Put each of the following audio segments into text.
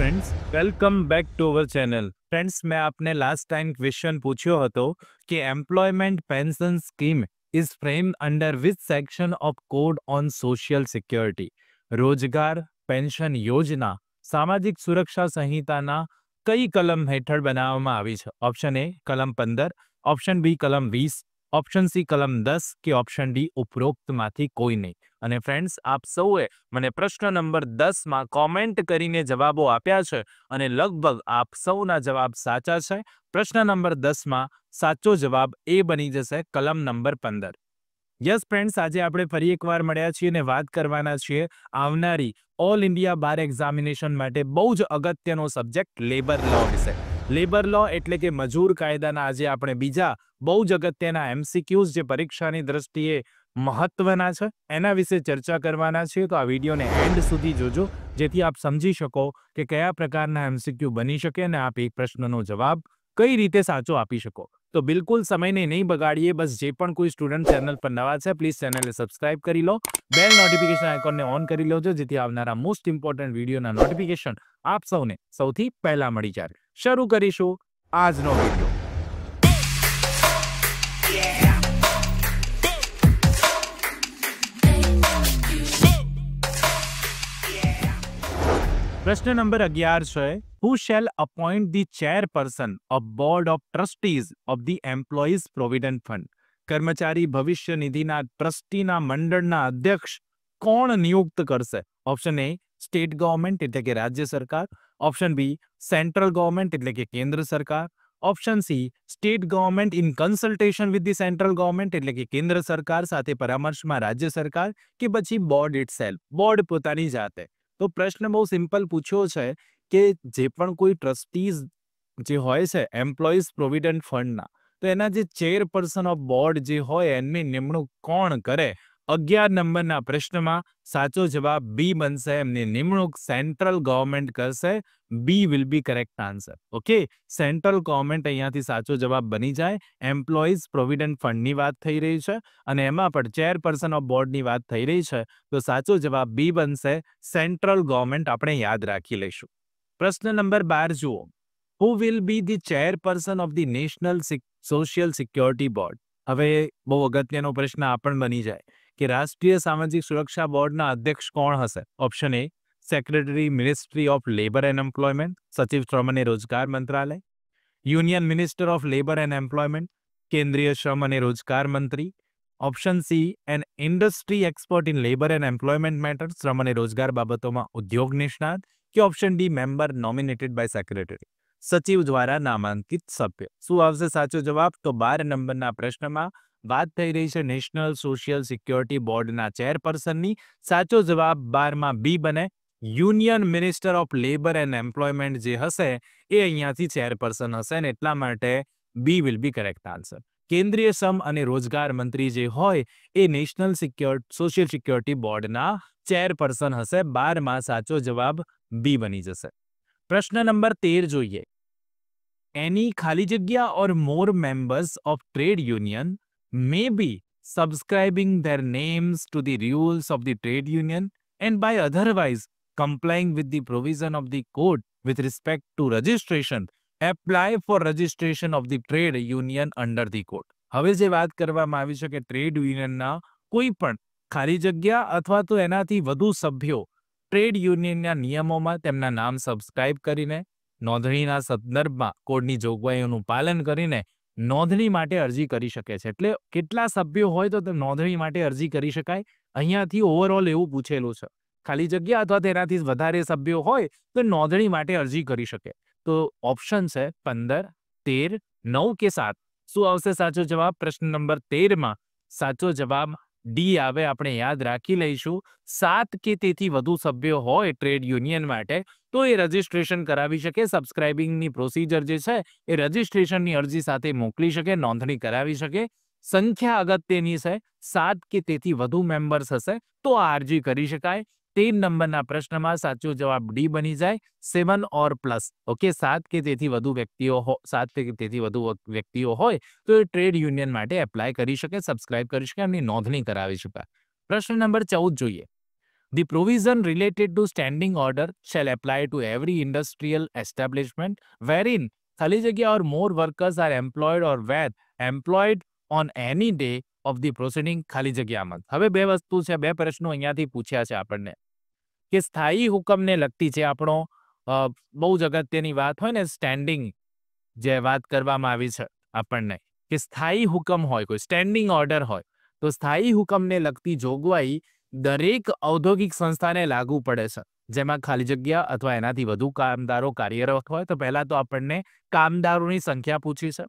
Friends welcome back to our channel. Friends मैं आपने last time question पूछ्यो હતો કે employment pension scheme is framed under which section of code on social security. રોજગાર પેન્શન યોજના સામાજિક સુરક્ષા સંહિતાના કઈ કલમ હેઠળ બનાવવામાં આવી છે? ઓપ્શન એ કલમ 15, ઓપ્શન બી કલમ 20, ઓપ્શન સી કલમ 10 કે ઓપ્શન ડી ઉપરોક્તમાંથી કોઈ નહીં। અને ફ્રેન્ડ્સ આપ સૌએ મને પ્રશ્ન નંબર 10 માં કોમેન્ટ કરીને જવાબો આપ્યા છે અને લગભગ આપ સૌના જવાબ સાચા છે। પ્રશ્ન નંબર 10 માં સાચો જવાબ એ બની જશે કલમ નંબર 15। યસ ફ્રેન્ડ્સ, આજે આપણે ફરી એકવાર મળ્યા છીએ અને વાત કરવાના છીએ આવનારી ઓલ ઇન્ડિયા બાર એક્ઝામિનેશન માટે બહુ જ અગત્યનો સબ્જેક્ટ લેબર લો વિશે। લેબર લો એટલે કે મજૂર કાયદાના આજે આપણે બીજા બહુ જ અગત્યના એમસીક્યુઝ જે પરીક્ષાની દ્રષ્ટિએ મહત્વના છે એના વિશે ચર્ચા કરવાના છે। તો આ વિડીયોને એન્ડ સુધી જોજો જેથી આપ સમજી શકો કે કયા પ્રકારના એમસીક્યુ બની શકે અને આપ એક પ્રશ્નનો જવાબ કઈ રીતે સાચો આપી શકો। તો બિલકુલ સમયને નહીં બગાડીએ, બસ જે પણ કોઈ સ્ટુડન્ટ ચેનલ પર નવા છે પ્લીઝ ચેનલને સબસ્ક્રાઇબ કરી લો, બેલ નોટિફિકેશન આઇકોનને ઓન કરી લેજો જેથી આવનારા મોસ્ટ ઇમ્પોર્ટન્ટ વિડીયોના નોટિફિકેશન આપ સૌને સૌથી પહેલા મળી જાય। શરૂ કરીશું આજનો વિડીયો। प्रश्न नंबर 11 है, who shall appoint the chairperson of board of trustees of the employees provident fund. कर्मचारी भविष्य निधिना ट्रस्टीना मंडळना अध्यक्ष कोण नियुक्त करशे? ऑप्शन ए स्टेट गवर्नमेंट एटले के राज्य सरकार, ऑप्शन बी सेंट्रल गवर्नमेंट एटले के केंद्र सरकार, option C state government in consultation with the central government एटले के केंद्र सरकार साथे परामर्श में राज्य सरकार, के पछी बोर्ड इटसेल्फ बोर्ड पोतानी जाते। तो प्रश्न बहुत सिंपल पूछ्यो छे के जे पण कोई ट्रस्टीज जे होय छे एम्प्लॉइज प्रोविडेंट फंड ना, तो एना जे चेयरपर्सन ऑफ बोर्ड जे होय एमनी निमणूक कोण करे? 11 नंबरना प्रश्नमा साचो जवाब बी बनशे, एमनी निमणूक सेंट्रल गवर्नमेंट करशे। B will be correct answer. Okay, central government अहींयाथी साचो जवाब बनी जाए। एम्प्लॉइज प्रोविडेंट फंड नी बात थई रही छे अने एमां पण चेयरपर्सन ऑफ बोर्ड नी बात थई रही छे, तो साचो जवाब बी बनशे, सेंट्रल गवर्नमेंट आपणे याद राखी लईशुं। प्रश्न नंबर 12 जुओ, who will be the chairperson of the national social security board. हवे बहु अगत्यनो प्रश्न आ पण बनी जाए कि राष्ट्रीय सामाजिक सुरक्षा बोर्डना अध्यक्ष कोण हशे? Option A secretary ministry of labour and employment, सचिव श्रम अने रोजगार मंत्रालय, union minister of labour and employment, केंद्रीय श्रम अने रोजगार मंत्री, option C an industry expert in labour and employment matter, श्रम अने रोजगार बाबतोमां उद्योग निष्णात, के option D member nominated by secretary, सचिव द्वारा नामांकित सभ्य। शुं आवशे साचो जवाब? तो 12 नंबरना प्रश्नमा बात थई रही है नेशनल सोशियल सिक्योरिटी बोर्डना चेयरपर्सननी। साचो जवाब 12 में बी बने, union minister of labour and employment जे हशे ए अहींयाथी चेयरपर्सन हशे ने एटला माटे B will be correct answer. केंद्रीय श्रम अने रोजगार मंत्री जे होय ए नेशनल सोशियल सिक्योरिटी बोर्डना चेयरपर्सन हशे। 12 में साचो जवाब बी बनी जशे। प्रश्न नंबर 13 जोईए, एनी खाली जग्या और मोर members of trade union may be subscribing their names to the rules of the trade union and by otherwise complying with the provision of the code with respect to registration, apply for registration of the trade union under the code। હવે જે વાત કરવામાં આવી છે કે trade યુનિયનના કોઈ પણ ખાલી જગ્યા અથવા તો એનાથી વધુ સભ્યો ટ્રેડ યુનિયનના નિયમોમાં તેમના નામ સબસ્ક્રાઇબ કરીને નોંધણીના સંદર્ભમાં કોડની જોગવાઈઓનું પાલન કરીને નોંધણી માટે અરજી કરી શકે છે। એટલે કેટલા સભ્યો હોય તો નોંધણી માટે અરજી કરી શકાય। અહીંયાથી ઓવરઓલ એવું પૂછેલું છે, ખાલી જગ્યા અથવા તેનાથી વધારે સભ્યો હોય તો નોંધણી માટે અરજી કરી શકે। તો ઓપ્શન છે 15, 13, 9 કે 7। શું આવશે સાચો જવાબ? પ્રશ્ન નંબર 13 માં સાચો જવાબ ડી આવે। આપણે યાદ રાખી લઈશું 7 કે તેથી વધુ સભ્યો હોય ટ્રેડ યુનિયન માટે તો એ રજીસ્ટ્રેશન કરાવી શકે। સબસ્ક્રાઇબિંગની પ્રોસિજર જે છે એ રજીસ્ટ્રેશનની અરજી સાથે મોકલી શકે, નોંધણી કરાવી શકે। સંખ્યા અગત્યની છે, 7 કે તેથી વધુ મેમ્બર્સ હશે તો આ અરજી કરી શકાય। 13 નંબરના પ્રશ્નમાં સાચો જવાબ ડી બની જાય, 7 ઓર પ્લસ। ઓકે, 7 કે તેથી વધુ વ્યક્તિઓ હોય તો એ ટ્રેડ યુનિયન માટે એપ્લાય કરી શકે, સબસ્ક્રાઇબ કરી શકે અને નોંધણી કરાવી શકે। પ્રશ્ન નંબર 14 જોઈએ, The provision related to standing order shall apply to every industrial establishment wherein ખાલી જગ્યા or more workers are employed or were employed on any day of the proceeding ખાલી જગ્યામાં. હવે બે વસ્તુ છે, બે પ્રશ્નો અહીંયાથી પૂછ્યા છે આપણને કે સ્થાયી હુકમને લગતી છે આપણો બહુ જ અગત્યની વાત હોય ને, સ્ટેન્ડિંગ જે વાત કરવામાં આવી છે આપણને કે સ્થાયી હુકમ હોય, કોઈ સ્ટેન્ડિંગ ઓર્ડર હોય તો સ્થાયી હુકમને લગતી જોગવાઈ દરેક ઔદ્યોગિક સંસ્થાને લાગુ પડે છે જેમાં ખાલી જગ્યા અથવા એનાથી વધુ કામદારો કાર્યરત હોય. તો પહેલા તો આપણને કામદારોની સંખ્યા પૂછી છે,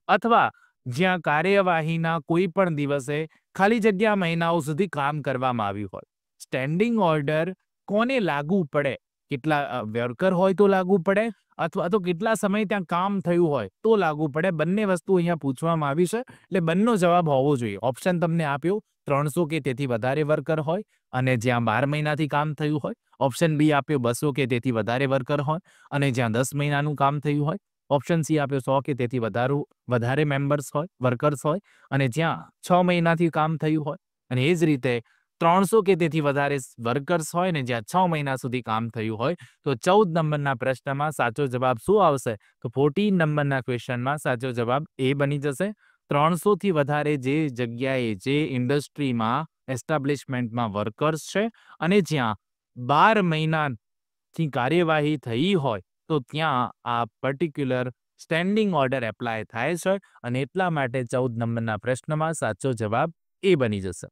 અથવા જ્યાં કાર્યવાહીના કોઈ પણ દિવસે ખાલી જગ્યા મહિનાઓ સુધી કામ કરવામાં આવ્યું હોય. સ્ટેન્ડિંગ ઓર્ડર કોને લાગુ પડે, કેટલા વર્કર હોય તો લાગુ પડે અથવા તો કેટલા સમય ત્યાં કામ થયું હોય તો લાગુ પડે. બંને વસ્તુ અહીંયા પૂછવામાં આવી છે એટલે બંનેનો જવાબ હોવો જોઈએ. ઓપ્શન તમને આપ્યો 300 કે તેથી વધારે વર્કર હોય અને જ્યાં 12 મહિનાથી કામ થયું હોય. ઓપ્શન બી આપ્યો 200 કે તેથી વધારે વર્કર હોય અને જ્યાં 10 મહિનાનું કામ થયું હોય. ઓપ્શન સી આપ્યો 100 કે તેથી વધારે મેમ્બર્સ હોય, વર્કર્સ હોય અને જ્યાં 6 મહિનાથી કામ થયું હોય. અને એ જ રીતે 300 કે તેથી વધારે વર્કર્સ હોય ને જ્યાં 6 મહિના સુધી કામ થયું હોય. તો 14 નંબરના પ્રશ્નમાં સાચો જવાબ શું આવશે? તો 14 નંબરના ક્વેશ્ચનમાં સાચો જવાબ એ બની જશે. 300 થી વધારે જે જગ્યાએ જે ઇન્ડસ્ટ્રીમાં એસ્ટાબ્લિશમેન્ટમાં વર્કર્સ છે અને જ્યાં 12 મહિનાથી કાર્યવાહી થઈ હોય તો ત્યાં આ પર્ટિક્યુલર સ્ટેન્ડિંગ ઓર્ડર એપ્લાય થાય છે અને એટલા માટે 14 નંબરના પ્રશ્નમાં સાચો જવાબ એ બની જશે.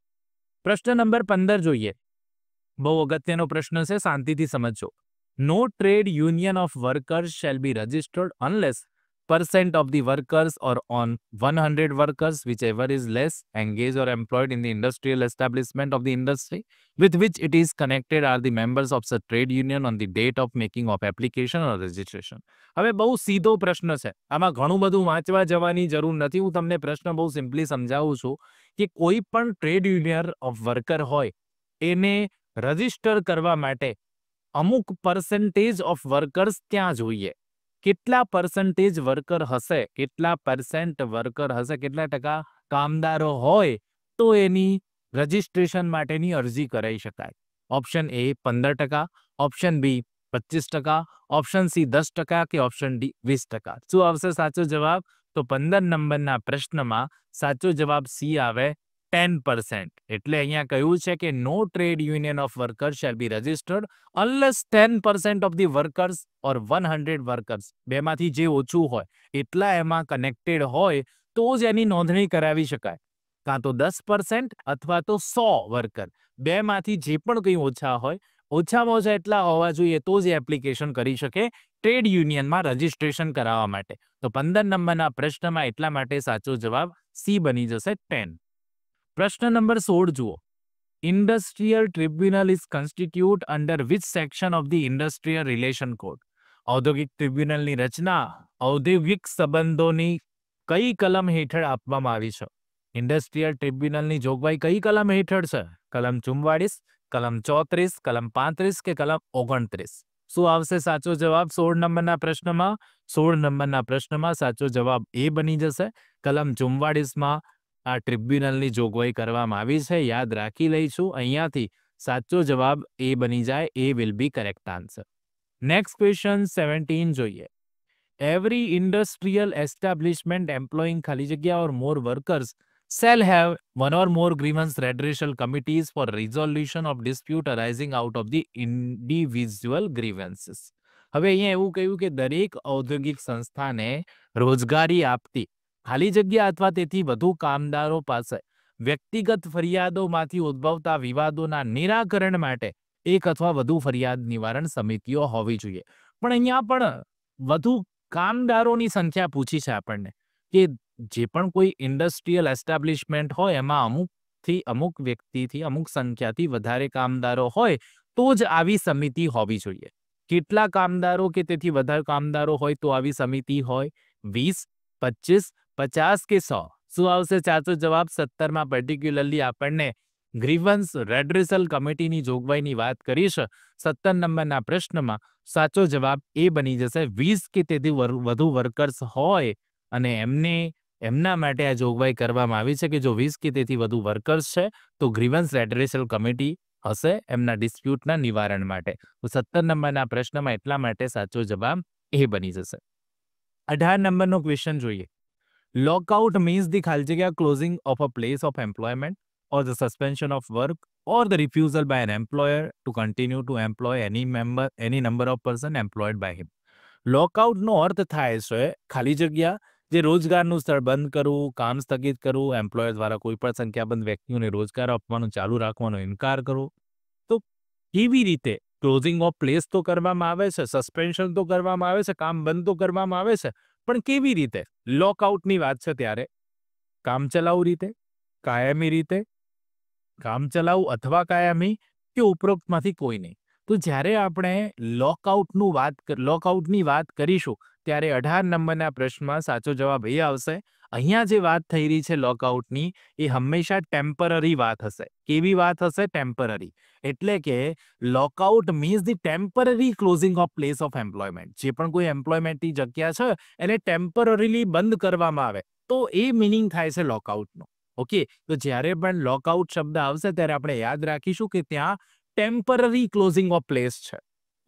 પ્રશ્ન નંબર 15 જોઈએ. બહુ અગત્યનો પ્રશ્ન છે, શાંતિથી સમજજો. No trade union of workers shall be registered unless percent of the workers or on 100 workers, whichever is less, engaged or employed in the industrial establishment of the industry with which it is connected are the members of such trade union on the date of making of application or registration. હવે બહુ સીધો પ્રશ્ન છે, આમાં ઘણું બધું વાંચવા જવાની જરૂર નથી. હું તમને પ્રશ્ન બહુ સિમ્પલી સમજાવું છું કે કોઈ પણ ટ્રેડ યુનિયન ઓફ વર્કર હોય એને રજિસ્ટર કરવા માટે અમુક પરસેન્ટેજ ઓફ વર્કર્સ ત્યાં જોઈએ. કેટલા પરસેન્ટેજ વર્કર હશે, કેટલા પરસેન્ટ વર્કર હશે, કેટલા ટકા કામદારો હોય તો એની રજિસ્ટ્રેશન માટેની અરજી કરાઈ શકાય. Option A 15%, option B 25%, option C 10% કે ઓપ્શન ડી 20%. શું આવશે સાચો જવાબ? તો 15 નંબરના પ્રશ્નમાં સાચો જવાબ સી આવે 10%. એટલે અહીંયા કહ્યું છે કે no trade union of workers shall be registered unless 10% of the workers or 100 workers, બેમાંથી જે ઓછું હોય એટલા એમાં કનેક્ટેડ હોય તો જ એની નોંધણી કરાવી શકાય. કાં તો 10% અથવા તો 100 વર્કર, બેમાંથી જે પણ કંઈ ઓછા હોય, ઓછામાં ઓછા એટલા હોવા જોઈએ તો જ એપ્લિકેશન કરી શકે ટ્રેડ યુનિયનમાં રજિસ્ટ્રેશન કરાવવા માટે. તો 15 નંબરના પ્રશ્નમાં એટલા માટે સાચો જવાબ સી બની જશે 10. પ્રશ્ન નંબર 16 જુઓ. Industrial tribunal is constitute under which section of the industrial relation code? ઔદ્યોગિક ટ્રિબ્યુનલની રચના ઔદ્યોગિક સંબંધોની કઈ કલમ હેઠળ આપવામાં આવી છે? ઇન્ડસ્ટ્રીયલ ટ્રિબ્યુનલની જોગવાઈ કઈ કલમ હેઠળ છે? કલમ 44, કલમ 34, કલમ 35 કે કલમ 29? શું આવશે સાચો જવાબ 16 નંબરના પ્રશ્નમાં? 16 નંબરના પ્રશ્નમાં સાચો જવાબ એ બની જશે. કલમ 44માં આ ટ્રિબ્યુનલની જોગવાઈ કરવામાં આવી છે. યાદ રાખી લઈશું. અહીંયાથી સાચો જવાબ એ બની જાય. A will be correct answer. Next question 17 જોઈએ. એવરી ઇન્ડસ્ટ્રીયલ એસ્ટાબ્લિશમેન્ટ એમ્પ્લોઈંગ ખાલી જગ્યા or more workers shall have one or more grievance redressal committees for resolution of dispute arising out of the individual grievances. હવે અહીંયા એવું કહ્યું કે દરેક ઔદ્યોગિક સંસ્થાને રોજગારી આપતી ખાલી જગ્યા અથવા તેથી વધુ કામદારો પાસે વ્યક્તિગત ફરિયાદોમાંથી ઉદ્ભવતા વિવાદોના નિરાકરણ માટે એક અથવા વધુ ફરિયાદ નિવારણ સમિતિઓ હોવી જોઈએ. પણ અહીંયા પણ વધુ કામદારોની સંખ્યા પૂછી છે આપણને કે જે પણ કોઈ ઇન્ડસ્ટ્રીયલ એસ્ટાબ્લિશમેન્ટ હોય એમાં અમુક વ્યક્તિથી અમુક સંખ્યાથી વધારે કામદારો હોય તો જ આવી સમિતિ હોવી જોઈએ. કેટલા કામદારો કે તેથી વધારે કામદારો હોય તો આવી સમિતિ હોય? 20, 25, 50 કે 100? શું આવશે સાચો જવાબ? 17માં પર્ટિક્યુલરલી આપણને ગ્રીવન્સ રેડ્રેસલ કમિટીની જોગવાઈની વાત કરી છે. 17 નંબરના પ્રશ્નમાં સાચો જવાબ એ બની જશે 20 કે તેથી વધુ વર્કર્સ હોય અને એમના માટે આ જોગવાઈ કરવામાં આવી છે કે જો 20 કે તેથી વધુ વર્કર્સ છે તો ગ્રીવન્સ રેડ્રેસલ કમિટી હશે એમના ડિસ્પ્યુટના નિવારણ માટે. તો 17 નંબરના પ્રશ્નમાં એટલા માટે સાચો જવાબ એ બની જશે. 18 નંબરનો ક્વેશ્ચન જોઈએ. Lockout means the ખાલી જગ્યા closing of a place of employment or the suspension of work or the refusal by an employer to continue to employ any number of person employed by him. લોકઆઉટનો અર્થ થાય છે ખાલી જગ્યા જે રોજગારનું સ્થળ બંધ કરવું, કામ સ્થગિત કરવું, એમ્પ્લોયર દ્વારા કોઈ પણ સંખ્યાબંધ વ્યક્તિઓને રોજગાર આપવાનું ચાલુ રાખવાનો ઇનકાર કરવો. તો કેવી રીતે ક્લોઝિંગ ઓફ પ્લેસ તો કરવામાં આવે છે, સસ્પેન્શન તો કરવામાં આવે છે, કામ બંધ તો કરવામાં આવે છે, પણ કેવી રીતે? લોકઆઉટની વાત છે ત્યારે કામચલાઉ રીતે, કાયમી રીતે, કામચલાઉ અથવા કાયમી કે ઉપરોક્તમાંથી કોઈ નહીં. તો જ્યારે આપણે લોકઆઉટની વાત કરીશું ત્યારે 18 નંબરના પ્રશ્નમાં સાચો જવાબ એ આવશે. અહીંયા જે વાત થઈ રહી છે લોકઆઉટની એ હંમેશા ટેમ્પરરી વાત હશે. કેવી વાત હશે? ટેમ્પરરી. એટલે કે lockout means the temporary closing of place of employment. જે પણ કોઈ એમ્પ્લોયમેન્ટની જગ્યા છે એને ટેમ્પરરીલી બંધ કરવામાં આવે તો એ મિનિંગ થાય છે લોકઆઉટનો. ઓકે, તો જ્યારે પણ લોકઆઉટ શબ્દ આવશે ત્યારે આપણે યાદ રાખીશું કે ત્યાં ટેમ્પરરી ક્લોઝિંગ ઓફ પ્લેસ છે.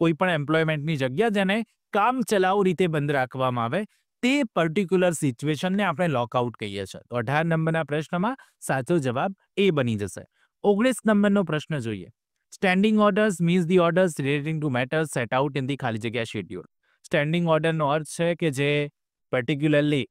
કોઈ પણ એમ્પ્લોયમેન્ટની જગ્યા જેને કામ ચલાઉ રીતે બંધ રાખવામાં આવે તે પર્ટિક્યુલર સિચ્યુએશનને આપણે લોકઆઉટ કહીએ છીએ. તો 18 નંબરના પ્રશ્નમાં સાચો જવાબ એ બની જશે. 19 નંબરનો પ્રશ્ન જોઈએ. Standing orders means the orders relating two matters set out in the ખાલી જગ્યા શેડ્યુલ. સ્ટેન્ડિંગ ઓર્ડરનો અર્થ છે કે જે પર્ટિક્યુલરલી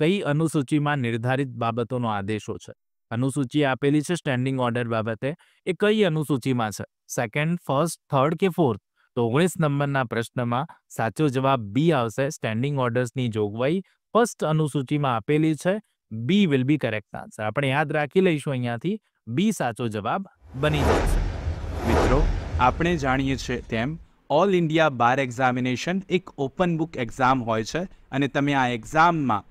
કઈ અનુસૂચિમાં નિર્ધારિત બાબતોનો આદેશો છે. અનુસૂચિ આપેલી છે સ્ટેન્ડિંગ ઓર્ડર બાબતે, એ કઈ અનુસૂચિમાં છે? સેકન્ડ, ફર્સ્ટ, થર્ડ કે ફોર્થ? તો 19 નંબરના પ્રશ્નમાં સાચો જવાબ બી આવશે. સ્ટેન્ડિંગ ઓર્ડર્સની જોગવાઈ ફર્સ્ટ અનુસૂચિમાં આપેલી છે. બી વિલ બી કરેક્ટ આન્સર. આપણે યાદ રાખી લઈશું અહીંયાથી બી સાચો જવાબ બની જાય છે. મિત્રો, આપણે જાણીએ છીએ તેમ ઓલ ઇન્ડિયા બાર એક્ઝામિનેશન એક ઓપન બુક એક્ઝામ હોય છે અને તમે આ એક્ઝામમાં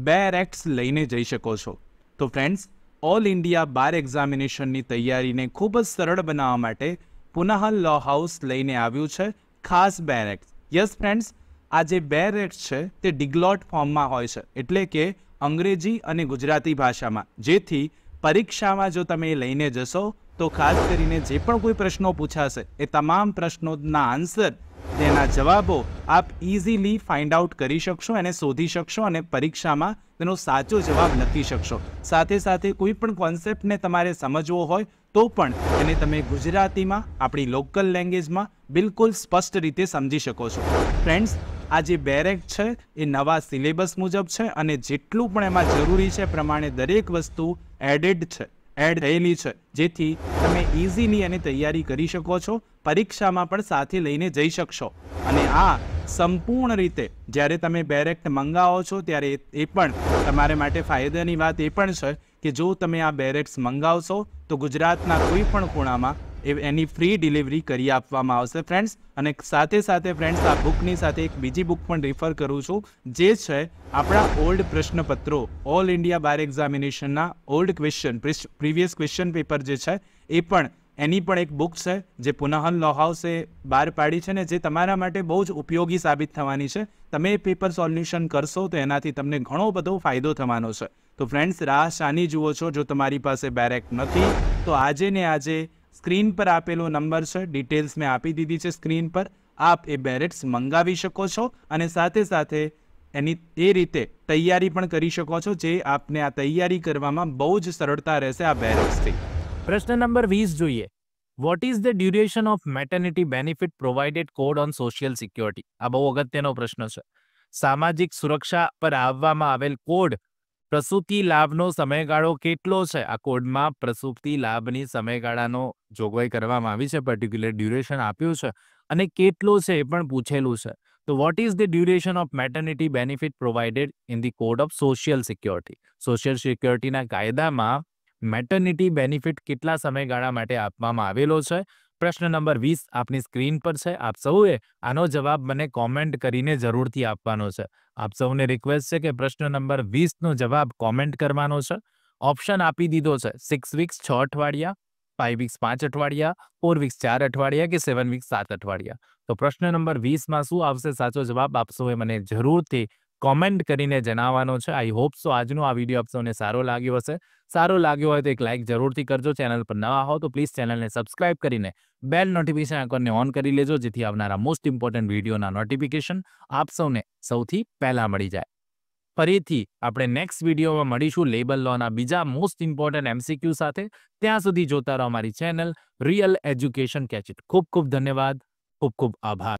2 રેક્ટ્સ લઈને જઈ શકો છો. તો ફ્રેન્ડ્સ, ઓલ ઇન્ડિયા બાર એક્ઝામિનેશનની તૈયારીને ખૂબ જ સરળ બનાવવા માટે પુનાહલ લો હાઉસ લઈને આવ્યું છે ખાસ 2 રેક્ટ્સ. યસ ફ્રેન્ડ્સ, આ જે 2 રેક્ટ્સ છે તે ડિગ્લોટ ફોર્મમાં હોય છે, એટલે કે અંગ્રેજી અને ગુજરાતી ભાષામાં, જેથી પરીક્ષામાં જો તમે લઈને જશો તો ખાસ કરીને જે પણ કોઈ પ્રશ્નો પૂછાશે એ તમામ પ્રશ્નોના આન્સર, તેના જવાબો આપ ઇઝીલી ફાઇન્ડ આઉટ કરી શકશો, એને શોધી શકશો અને પરીક્ષામાં તેનો સાચો જવાબ લખી શકશો. સાથે સાથે કોઈ પણ કોન્સેપ્ટને તમારે સમજવો હોય તો પણ એને તમે ગુજરાતીમાં, આપણી લોકલ લેંગ્વેજમાં બિલકુલ સ્પષ્ટ રીતે સમજી શકો છો. ફ્રેન્ડ્સ, આ જે 2 રેક્ટ છે એ નવા સિલેબસ મુજબ છે અને જેટલું પણ એમાં જરૂરી છે પ્રમાણે દરેક વસ્તુ એડ થયેલી છે, જેથી તમે ઇઝીલી એની તૈયારી કરી શકો છો, પરીક્ષામાં પણ સાથે લઈને જઈ શકશો. અને આ સંપૂર્ણ રીતે જ્યારે તમે 2 રેક્ટ મંગાવો છો ત્યારે એ પણ તમારે માટે ફાયદાની વાત એ પણ છે કે જો તમે આ 2 રેક્ટ્સ મંગાવશો તો ગુજરાતના કોઈ પણ ખૂણામાં એની ફ્રી ડિલિવરી કરી આપવામાં આવશે ફ્રેન્ડ્સ. અને સાથે સાથે ફ્રેન્ડ્સ, આ બુકની સાથે એક બીજી બુક પણ રિફર કરું છું, જે છે આપણા ઓલ્ડ પ્રશ્નપત્રો, ઓલ ઇન્ડિયા બાર એક્ઝામિનેશનના old question, previous question paper જે છે એ પણ, એની પણ એક બુક છે જે પુનાહલ લો હાઉસે બહાર પાડી છે ને જે તમારા માટે બહુ જ ઉપયોગી સાબિત થવાની છે. તમે પેપર સોલ્યુશન કરશો તો એનાથી તમને ઘણો બધો ફાયદો થવાનો છે. તો ફ્રેન્ડ્સ, રાહ શાની જુઓ છો? જો તમારી પાસે 2 રેક્ટ નથી તો આજે ને આજે સ્ક્રીન પર આપેલો નંબર છે, ડિટેલ્સ મેં આપી દીધી છે સ્ક્રીન પર, આપ એ 2 રેક્ટ્સ મંગાવી શકો છો અને સાથે સાથે એની એ રીતે તૈયારી પણ કરી શકો છો જે આપને આ તૈયારી કરવામાં બહુ જ સરળતા રહેશે આ 2 રેક્ટ્સથી. પ્રશ્ન નંબર 20 જોઈએ. Vote is the duration of maternity benefit provided code on social security? આ બહુ અગત્યનો પ્રશ્ન છે. સામાજિક સુરક્ષા પર આવવામાં આવેલ કોડ, પ્રસૂતિ લાભનો સમયગાળો કેટલો છે? આ કોડમાં પ્રસૂતિ લાભની સમયગાળાનો જોગવાઈ કરવામાં આવી છે, પર્ટિક્યુલર ડ્યુરેશન આપ્યું છે અને કેટલો છે એ પણ પૂછેલું છે. તો what is the duration of maternity benefit provided in the code of social security? Social સિક્યોરિટીના કાયદામાં મેટર્નિટી બેનિફિટ કેટલા સમયગાળા માટે આપવામાં આવેલો છે? પ્રશ્ન નંબર 20 આપની સ્ક્રીન પર છે. આપ સૌએ આનો જવાબ મને કોમેન્ટ કરીને જરૂરથી આપવાનો છે. આપ સૌને રિક્વેસ્ટ છે કે પ્રશ્ન નંબર 20નો જવાબ કોમેન્ટ કરવાનો છે. ઓપ્શન આપી દીધો છે 6 વીક્સ 6 અઠવાડિયા, 5 વીક્સ 5 અઠવાડિયા, 4 વીક્સ 4 અઠવાડિયા કે 7 વીક્સ 7 અઠવાડિયા. તો પ્રશ્ન નંબર 20માં શું આવશે સાચો જવાબ? આપ સૌએ મને જરૂરથી કોમેન્ટ કરીને જણાવવાનો છે. આઈ હોપ સો આજનો આ વિડીયો આપ સૌને સારો લાગ્યો હશે. સારો લાગ્યો હોય તો એક લાઇક જરૂરથી કરજો. ચેનલ પર નવા હો તો પ્લીઝ ચેનલને સબસ્ક્રાઇબ કરીને બેલ નોટિફિકેશન આઇકોનને ઓન કરી લેજો, જેથી આવનારા મોસ્ટ ઇમ્પોર્ટન્ટ વિડીયોના નોટિફિકેશન આપ સૌને સૌથી પહેલા મળી જાય. ફરીથી આપણે નેક્સ્ટ વિડીયોમાં મળીશું લેબર લોના બીજા મોસ્ટ ઇમ્પોર્ટન્ટ MCQ સાથે. ત્યાં સુધી જોતા રહો અમારી channel real education catch it. ખૂબ ખૂબ ધન્યવાદ. ખૂબ ખૂબ આભાર.